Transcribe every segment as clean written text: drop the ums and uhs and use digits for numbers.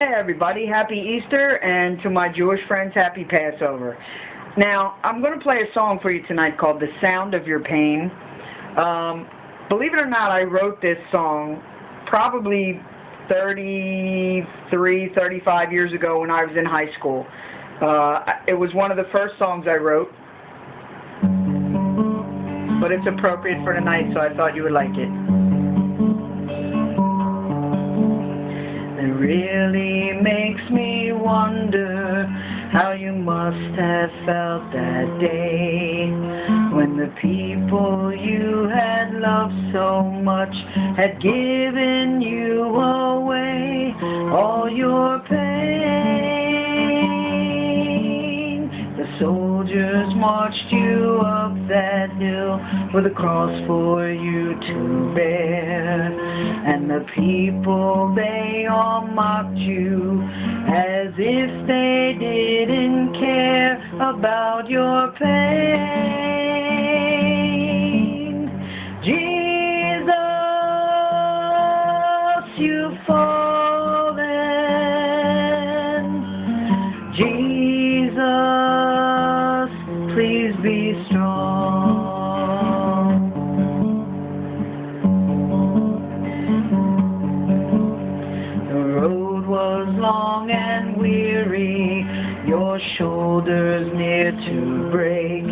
Hey everybody, happy Easter, and to my Jewish friends, happy Passover. Now, I'm going to play a song for you tonight called The Sound of Your Pain. Believe it or not, I wrote this song probably 33, 35 years ago when I was in high school. It was one of the first songs I wrote, but it's appropriate for tonight, so I thought you would like it. It really makes me wonder how you must have felt that day when the people you had loved so much had given you away, all your pain. The soldiers marched you up that hill with a cross for you to bear, and the people, they all mocked you as if they didn't care about your pain. Jesus, you've fallen. Jesus, please be strong. Long and weary, your shoulders near to break.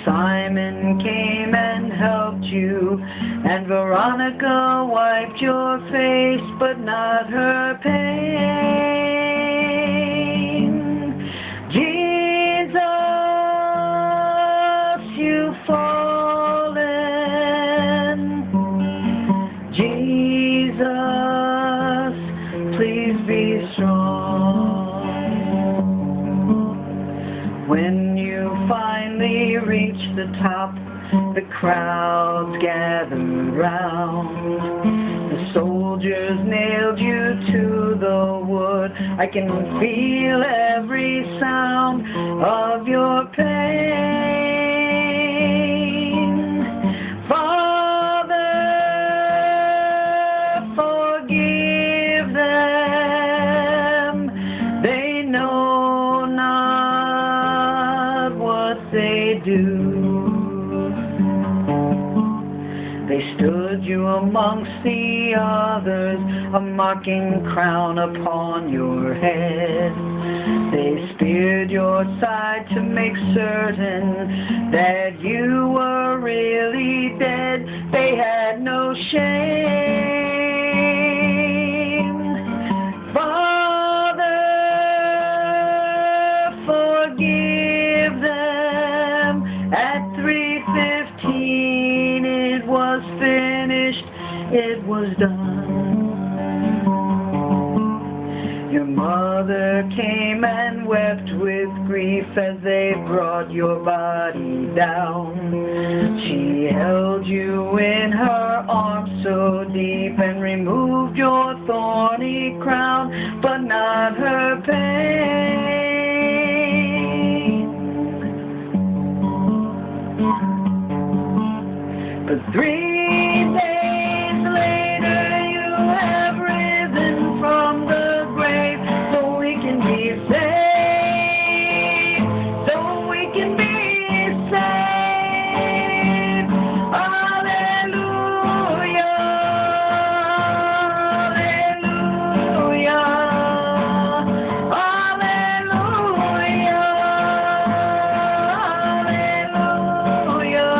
Simon came and helped you, and Veronica wiped your face, but not her pain. Jesus, you've fallen. Jesus, please be strong. When you finally reach the top, the crowds gathered round. The soldiers nailed you to the wood. I can feel every sound of your pain. Father, forgive them. They know not what they do. They stood you amongst the others, a mocking crown upon your head. They speared your side to make certain that you were really dead. They had no shame. Father, forgive them. At 3:15 it was finished, it was done. Your mother came and wept with grief as they brought your body down. She held you in her arms so deep and removed your thorny crown, but not her pain. But 3 days later you have risen from the grave, so we can be saved, so we can be saved. Hallelujah, hallelujah, hallelujah, hallelujah.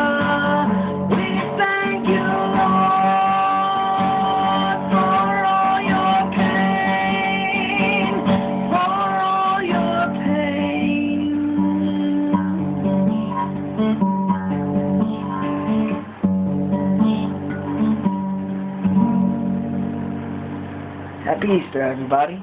We thank you, Lord, for all your pain, for all your pain. Happy Easter, everybody.